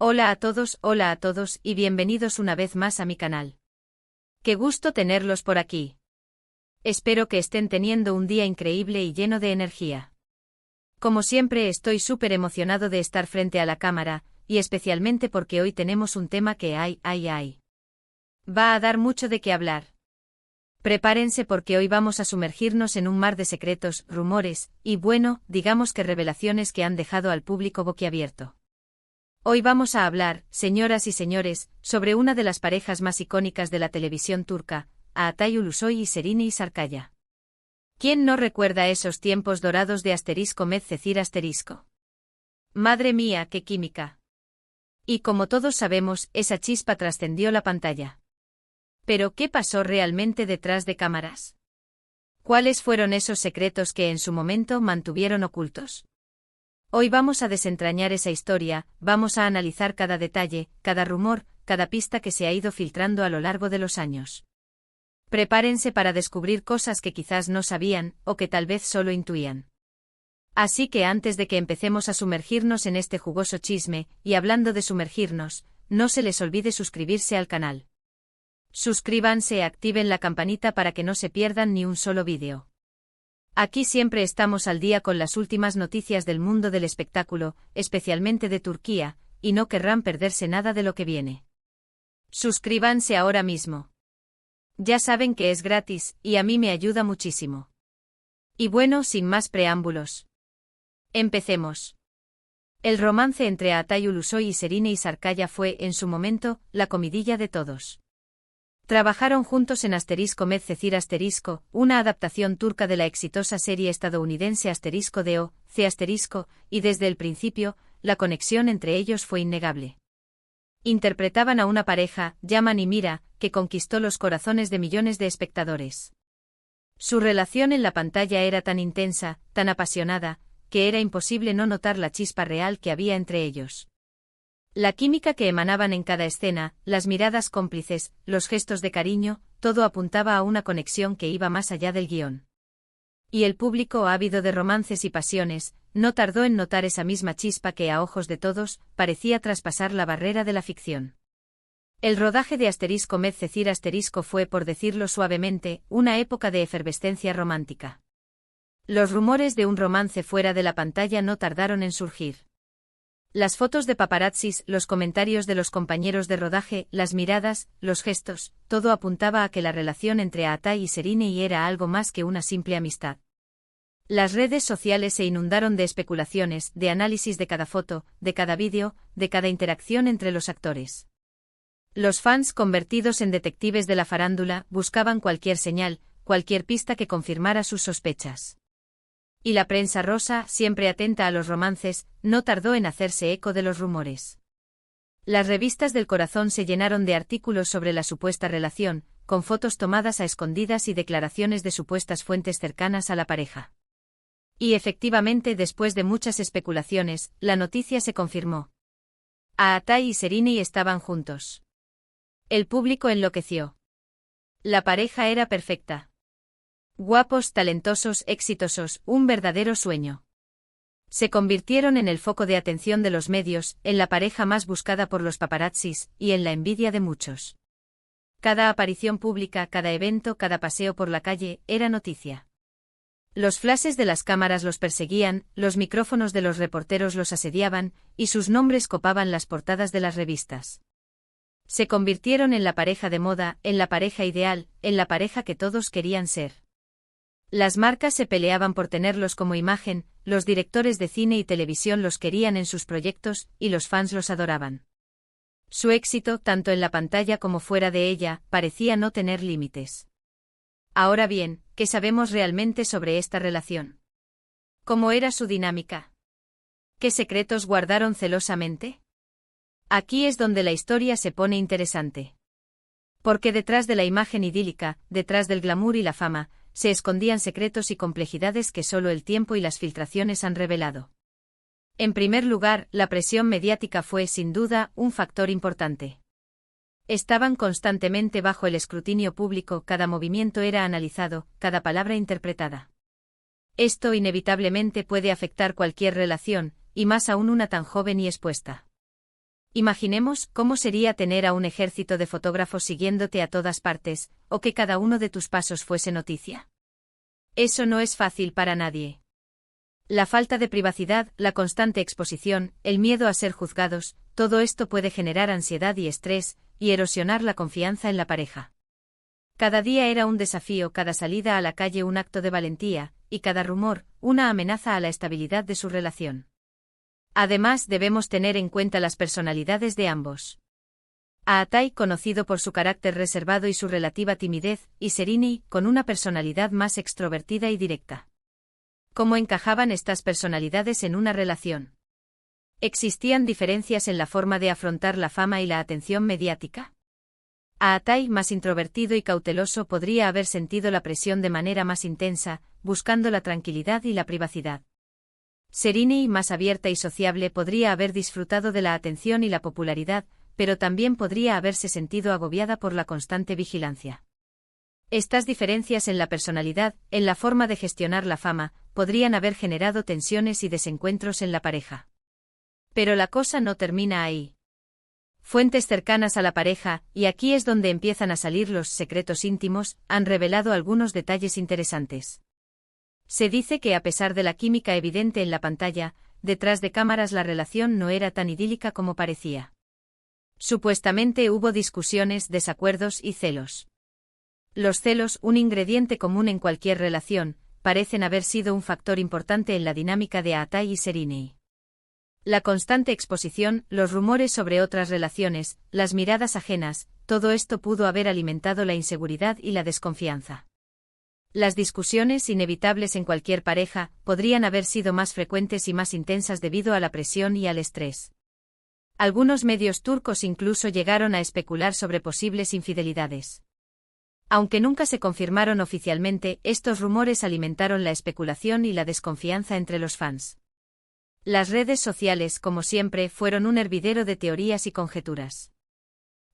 Hola a todos y bienvenidos una vez más a mi canal. Qué gusto tenerlos por aquí. Espero que estén teniendo un día increíble y lleno de energía. Como siempre estoy súper emocionado de estar frente a la cámara, y especialmente porque hoy tenemos un tema que va a dar mucho de qué hablar. Prepárense porque hoy vamos a sumergirnos en un mar de secretos, rumores, y bueno, digamos que revelaciones que han dejado al público boquiabierto. Hoy vamos a hablar, señoras y señores, sobre una de las parejas más icónicas de la televisión turca, Altay Ulusoy y Serine Sarıkaya. ¿Quién no recuerda esos tiempos dorados de *Med*? Madre mía, qué química. Y como todos sabemos, esa chispa trascendió la pantalla. Pero ¿qué pasó realmente detrás de cámaras? ¿Cuáles fueron esos secretos que en su momento mantuvieron ocultos? Hoy vamos a desentrañar esa historia, vamos a analizar cada detalle, cada rumor, cada pista que se ha ido filtrando a lo largo de los años. Prepárense para descubrir cosas que quizás no sabían, o que tal vez solo intuían. Así que antes de que empecemos a sumergirnos en este jugoso chisme, y hablando de sumergirnos, no se les olvide suscribirse al canal. Suscríbanse y activen la campanita para que no se pierdan ni un solo vídeo. Aquí siempre estamos al día con las últimas noticias del mundo del espectáculo, especialmente de Turquía, y no querrán perderse nada de lo que viene. Suscríbanse ahora mismo. Ya saben que es gratis, y a mí me ayuda muchísimo. Y bueno, sin más preámbulos. Empecemos. El romance entre Altay Ulusoy y Serine Sarıkaya fue, en su momento, la comidilla de todos. Trabajaron juntos en *Med*, una adaptación turca de la exitosa serie estadounidense *DO*, y desde el principio, la conexión entre ellos fue innegable. Interpretaban a una pareja, Yaman y Mira, que conquistó los corazones de millones de espectadores. Su relación en la pantalla era tan intensa, tan apasionada, que era imposible no notar la chispa real que había entre ellos. La química que emanaban en cada escena, las miradas cómplices, los gestos de cariño, todo apuntaba a una conexión que iba más allá del guión. Y el público, ávido de romances y pasiones, no tardó en notar esa misma chispa que, a ojos de todos, parecía traspasar la barrera de la ficción. El rodaje de *Med*, fue, por decirlo suavemente, una época de efervescencia romántica. Los rumores de un romance fuera de la pantalla no tardaron en surgir. Las fotos de paparazzis, los comentarios de los compañeros de rodaje, las miradas, los gestos, todo apuntaba a que la relación entre Altay y Serine era algo más que una simple amistad. Las redes sociales se inundaron de especulaciones, de análisis de cada foto, de cada vídeo, de cada interacción entre los actores. Los fans, convertidos en detectives de la farándula, buscaban cualquier señal, cualquier pista que confirmara sus sospechas. Y la prensa rosa, siempre atenta a los romances, no tardó en hacerse eco de los rumores. Las revistas del corazón se llenaron de artículos sobre la supuesta relación, con fotos tomadas a escondidas y declaraciones de supuestas fuentes cercanas a la pareja. Y efectivamente, después de muchas especulaciones, la noticia se confirmó. Altay y Serine estaban juntos. El público enloqueció. La pareja era perfecta. Guapos, talentosos, exitosos, un verdadero sueño. Se convirtieron en el foco de atención de los medios, en la pareja más buscada por los paparazzis, y en la envidia de muchos. Cada aparición pública, cada evento, cada paseo por la calle, era noticia. Los flashes de las cámaras los perseguían, los micrófonos de los reporteros los asediaban, y sus nombres copaban las portadas de las revistas. Se convirtieron en la pareja de moda, en la pareja ideal, en la pareja que todos querían ser. Las marcas se peleaban por tenerlos como imagen, los directores de cine y televisión los querían en sus proyectos, y los fans los adoraban. Su éxito, tanto en la pantalla como fuera de ella, parecía no tener límites. Ahora bien, ¿qué sabemos realmente sobre esta relación? ¿Cómo era su dinámica? ¿Qué secretos guardaron celosamente? Aquí es donde la historia se pone interesante. Porque detrás de la imagen idílica, detrás del glamour y la fama, se escondían secretos y complejidades que solo el tiempo y las filtraciones han revelado. En primer lugar, la presión mediática fue, sin duda, un factor importante. Estaban constantemente bajo el escrutinio público, cada movimiento era analizado, cada palabra interpretada. Esto inevitablemente puede afectar cualquier relación, y más aún una tan joven y expuesta. Imaginemos cómo sería tener a un ejército de fotógrafos siguiéndote a todas partes, o que cada uno de tus pasos fuese noticia. Eso no es fácil para nadie. La falta de privacidad, la constante exposición, el miedo a ser juzgados, todo esto puede generar ansiedad y estrés, y erosionar la confianza en la pareja. Cada día era un desafío, cada salida a la calle un acto de valentía, y cada rumor, una amenaza a la estabilidad de su relación. Además, debemos tener en cuenta las personalidades de ambos. Aatai, conocido por su carácter reservado y su relativa timidez, y Sereni, con una personalidad más extrovertida y directa. ¿Cómo encajaban estas personalidades en una relación? ¿Existían diferencias en la forma de afrontar la fama y la atención mediática? Aatai, más introvertido y cauteloso, podría haber sentido la presión de manera más intensa, buscando la tranquilidad y la privacidad. Sereni, más abierta y sociable, podría haber disfrutado de la atención y la popularidad, pero también podría haberse sentido agobiada por la constante vigilancia. Estas diferencias en la personalidad, en la forma de gestionar la fama, podrían haber generado tensiones y desencuentros en la pareja. Pero la cosa no termina ahí. Fuentes cercanas a la pareja, y aquí es donde empiezan a salir los secretos íntimos, han revelado algunos detalles interesantes. Se dice que a pesar de la química evidente en la pantalla, detrás de cámaras la relación no era tan idílica como parecía. Supuestamente hubo discusiones, desacuerdos y celos. Los celos, un ingrediente común en cualquier relación, parecen haber sido un factor importante en la dinámica de Aatai y Sereni. La constante exposición, los rumores sobre otras relaciones, las miradas ajenas, todo esto pudo haber alimentado la inseguridad y la desconfianza. Las discusiones, inevitables en cualquier pareja, podrían haber sido más frecuentes y más intensas debido a la presión y al estrés. Algunos medios turcos incluso llegaron a especular sobre posibles infidelidades. Aunque nunca se confirmaron oficialmente, estos rumores alimentaron la especulación y la desconfianza entre los fans. Las redes sociales, como siempre, fueron un hervidero de teorías y conjeturas.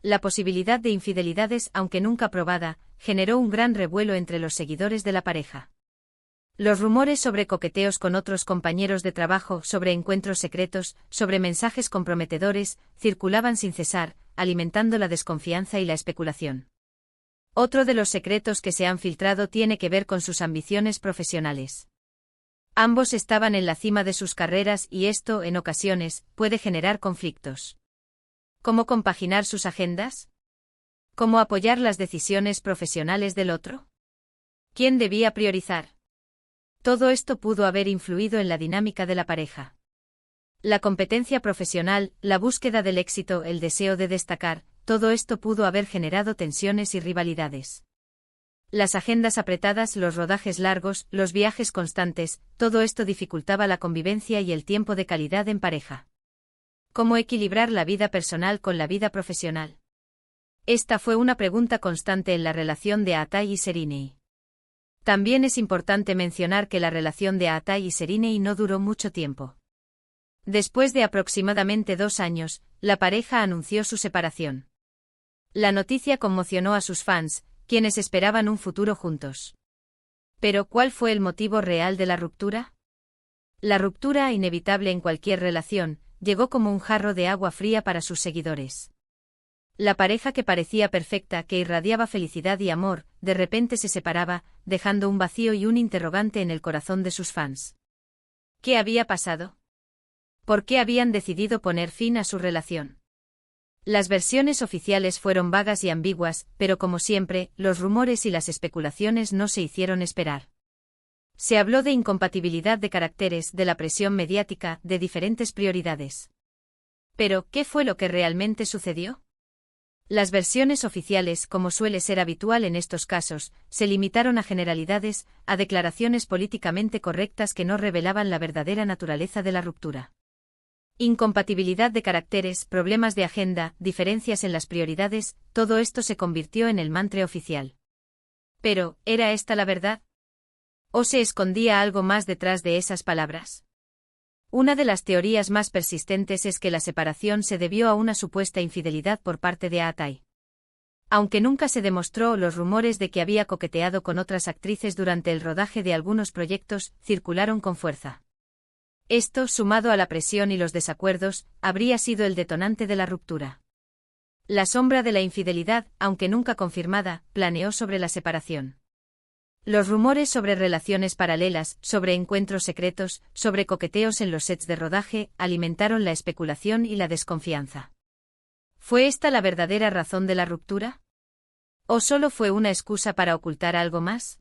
La posibilidad de infidelidades, aunque nunca probada, generó un gran revuelo entre los seguidores de la pareja. Los rumores sobre coqueteos con otros compañeros de trabajo, sobre encuentros secretos, sobre mensajes comprometedores, circulaban sin cesar, alimentando la desconfianza y la especulación. Otro de los secretos que se han filtrado tiene que ver con sus ambiciones profesionales. Ambos estaban en la cima de sus carreras y esto, en ocasiones, puede generar conflictos. ¿Cómo compaginar sus agendas? ¿Cómo apoyar las decisiones profesionales del otro? ¿Quién debía priorizar? Todo esto pudo haber influido en la dinámica de la pareja. La competencia profesional, la búsqueda del éxito, el deseo de destacar, todo esto pudo haber generado tensiones y rivalidades. Las agendas apretadas, los rodajes largos, los viajes constantes, todo esto dificultaba la convivencia y el tiempo de calidad en pareja. ¿Cómo equilibrar la vida personal con la vida profesional? Esta fue una pregunta constante en la relación de Aatai y Sereni. También es importante mencionar que la relación de Aatai y Sereni no duró mucho tiempo. Después de aproximadamente 2 años, la pareja anunció su separación. La noticia conmocionó a sus fans, quienes esperaban un futuro juntos. Pero, ¿cuál fue el motivo real de la ruptura? La ruptura, inevitable en cualquier relación, llegó como un jarro de agua fría para sus seguidores. La pareja que parecía perfecta, que irradiaba felicidad y amor, de repente se separaba, dejando un vacío y un interrogante en el corazón de sus fans. ¿Qué había pasado? ¿Por qué habían decidido poner fin a su relación? Las versiones oficiales fueron vagas y ambiguas, pero como siempre, los rumores y las especulaciones no se hicieron esperar. Se habló de incompatibilidad de caracteres, de la presión mediática, de diferentes prioridades. Pero, ¿qué fue lo que realmente sucedió? Las versiones oficiales, como suele ser habitual en estos casos, se limitaron a generalidades, a declaraciones políticamente correctas que no revelaban la verdadera naturaleza de la ruptura. Incompatibilidad de caracteres, problemas de agenda, diferencias en las prioridades, todo esto se convirtió en el mantra oficial. Pero, ¿era esta la verdad? ¿O se escondía algo más detrás de esas palabras? Una de las teorías más persistentes es que la separación se debió a una supuesta infidelidad por parte de Aatai. Aunque nunca se demostró, los rumores de que había coqueteado con otras actrices durante el rodaje de algunos proyectos circularon con fuerza. Esto, sumado a la presión y los desacuerdos, habría sido el detonante de la ruptura. La sombra de la infidelidad, aunque nunca confirmada, planeó sobre la separación. Los rumores sobre relaciones paralelas, sobre encuentros secretos, sobre coqueteos en los sets de rodaje, alimentaron la especulación y la desconfianza. ¿Fue esta la verdadera razón de la ruptura? ¿O solo fue una excusa para ocultar algo más?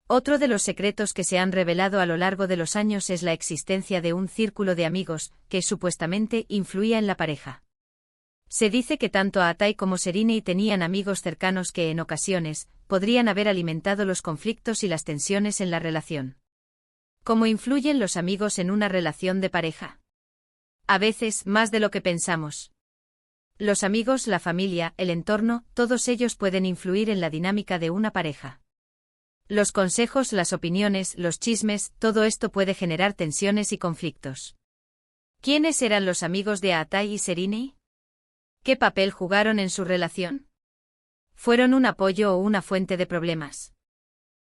Otro de los secretos que se han revelado a lo largo de los años es la existencia de un círculo de amigos, que supuestamente influía en la pareja. Se dice que tanto Atai como Serena tenían amigos cercanos que, en ocasiones, podrían haber alimentado los conflictos y las tensiones en la relación. ¿Cómo influyen los amigos en una relación de pareja? A veces, más de lo que pensamos. Los amigos, la familia, el entorno, todos ellos pueden influir en la dinámica de una pareja. Los consejos, las opiniones, los chismes, todo esto puede generar tensiones y conflictos. ¿Quiénes eran los amigos de Atai y Serena? ¿Qué papel jugaron en su relación? ¿Fueron un apoyo o una fuente de problemas?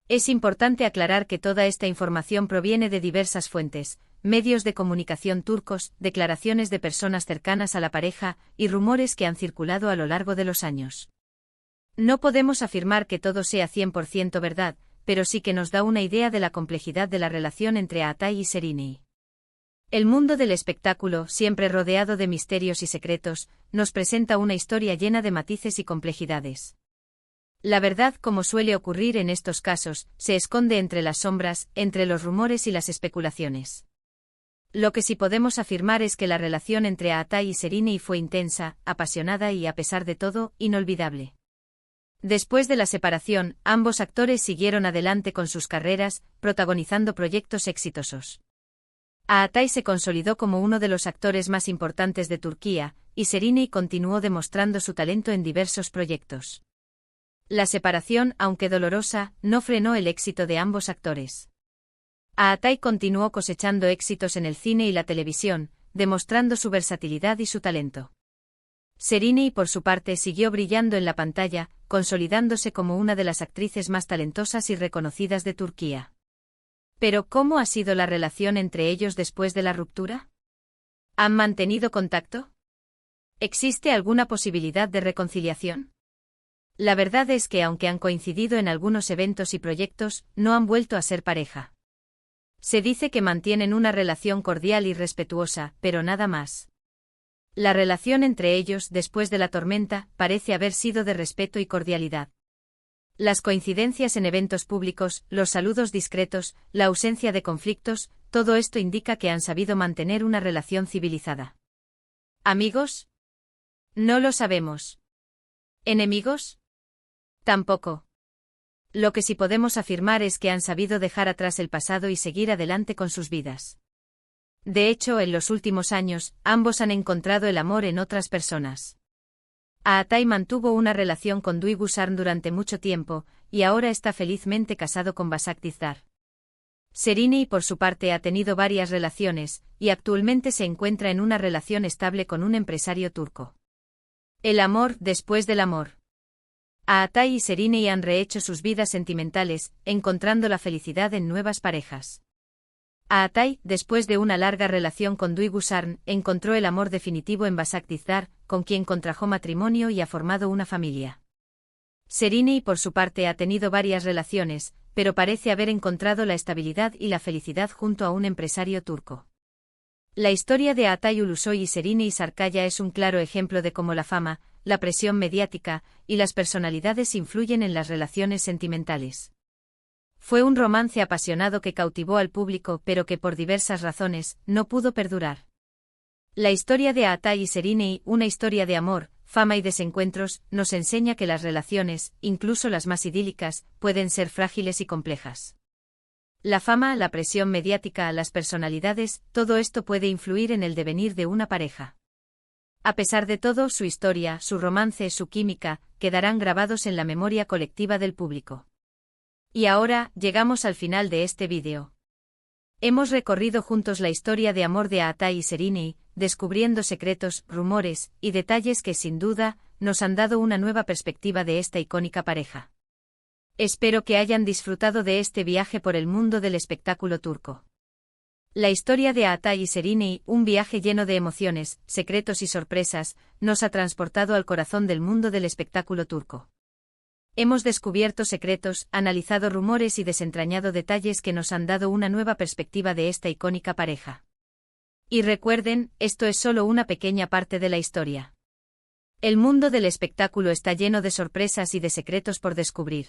Es importante aclarar que toda esta información proviene de diversas fuentes, medios de comunicación turcos, declaraciones de personas cercanas a la pareja y rumores que han circulado a lo largo de los años. No podemos afirmar que todo sea 100% verdad, pero sí que nos da una idea de la complejidad de la relación entre Atai y Serena. El mundo del espectáculo, siempre rodeado de misterios y secretos, nos presenta una historia llena de matices y complejidades. La verdad, como suele ocurrir en estos casos, se esconde entre las sombras, entre los rumores y las especulaciones. Lo que sí podemos afirmar es que la relación entre Atai y Serena fue intensa, apasionada y, a pesar de todo, inolvidable. Después de la separación, ambos actores siguieron adelante con sus carreras, protagonizando proyectos exitosos. Atai se consolidó como uno de los actores más importantes de Turquía, y Serena continuó demostrando su talento en diversos proyectos. La separación, aunque dolorosa, no frenó el éxito de ambos actores. Atai continuó cosechando éxitos en el cine y la televisión, demostrando su versatilidad y su talento. Serena, por su parte, siguió brillando en la pantalla, consolidándose como una de las actrices más talentosas y reconocidas de Turquía. Pero, ¿cómo ha sido la relación entre ellos después de la ruptura? ¿Han mantenido contacto? ¿Existe alguna posibilidad de reconciliación? La verdad es que, aunque han coincidido en algunos eventos y proyectos, no han vuelto a ser pareja. Se dice que mantienen una relación cordial y respetuosa, pero nada más. La relación entre ellos, después de la tormenta, parece haber sido de respeto y cordialidad. Las coincidencias en eventos públicos, los saludos discretos, la ausencia de conflictos, todo esto indica que han sabido mantener una relación civilizada. ¿Amigos? No lo sabemos. ¿Enemigos? Tampoco. Lo que sí podemos afirmar es que han sabido dejar atrás el pasado y seguir adelante con sus vidas. De hecho, en los últimos años, ambos han encontrado el amor en otras personas. Atai mantuvo una relación con Duygu Sarn durante mucho tiempo, y ahora está felizmente casado con Başak Dizdar. Serena, por su parte, ha tenido varias relaciones, y actualmente se encuentra en una relación estable con un empresario turco. El amor después del amor. Atai y Serena han rehecho sus vidas sentimentales, encontrando la felicidad en nuevas parejas. Atai, después de una larga relación con Duygu Sarn, encontró el amor definitivo en Başak Dizdar, con quien contrajo matrimonio y ha formado una familia. Serena, por su parte, ha tenido varias relaciones, pero parece haber encontrado la estabilidad y la felicidad junto a un empresario turco. La historia de Atai Ulusoy y Serena Sarkaya es un claro ejemplo de cómo la fama, la presión mediática y las personalidades influyen en las relaciones sentimentales. Fue un romance apasionado que cautivó al público, pero que por diversas razones no pudo perdurar. La historia de Atai y Serena, una historia de amor, fama y desencuentros, nos enseña que las relaciones, incluso las más idílicas, pueden ser frágiles y complejas. La fama, la presión mediática, las personalidades, todo esto puede influir en el devenir de una pareja. A pesar de todo, su historia, su romance, su química, quedarán grabados en la memoria colectiva del público. Y ahora, llegamos al final de este vídeo. Hemos recorrido juntos la historia de amor de Atai y Serena, descubriendo secretos, rumores y detalles que, sin duda, nos han dado una nueva perspectiva de esta icónica pareja. Espero que hayan disfrutado de este viaje por el mundo del espectáculo turco. La historia de Atay y Seriney, un viaje lleno de emociones, secretos y sorpresas, nos ha transportado al corazón del mundo del espectáculo turco. Hemos descubierto secretos, analizado rumores y desentrañado detalles que nos han dado una nueva perspectiva de esta icónica pareja. Y recuerden, esto es solo una pequeña parte de la historia. El mundo del espectáculo está lleno de sorpresas y de secretos por descubrir.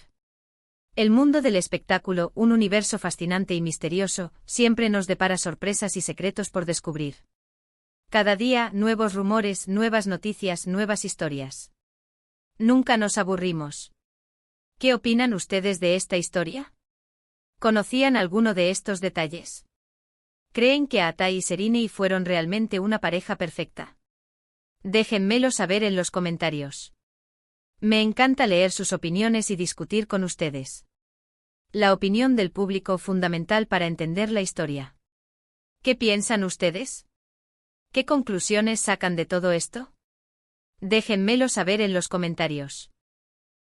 El mundo del espectáculo, un universo fascinante y misterioso, siempre nos depara sorpresas y secretos por descubrir. Cada día, nuevos rumores, nuevas noticias, nuevas historias. Nunca nos aburrimos. ¿Qué opinan ustedes de esta historia? ¿Conocían alguno de estos detalles? ¿Creen que Atay y Seriney fueron realmente una pareja perfecta? Déjenmelo saber en los comentarios. Me encanta leer sus opiniones y discutir con ustedes. La opinión del público fundamental para entender la historia. ¿Qué piensan ustedes? ¿Qué conclusiones sacan de todo esto? Déjenmelo saber en los comentarios.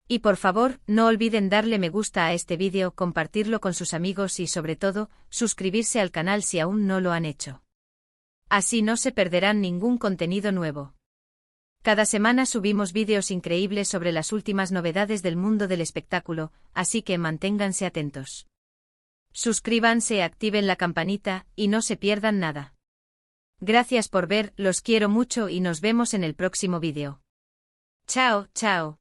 Y por favor, no olviden darle me gusta a este vídeo, compartirlo con sus amigos y sobre todo, suscribirse al canal si aún no lo han hecho. Así no se perderán ningún contenido nuevo. Cada semana subimos vídeos increíbles sobre las últimas novedades del mundo del espectáculo, así que manténganse atentos. Suscríbanse, activen la campanita, y no se pierdan nada. Gracias por ver, los quiero mucho y nos vemos en el próximo vídeo. Chao, chao.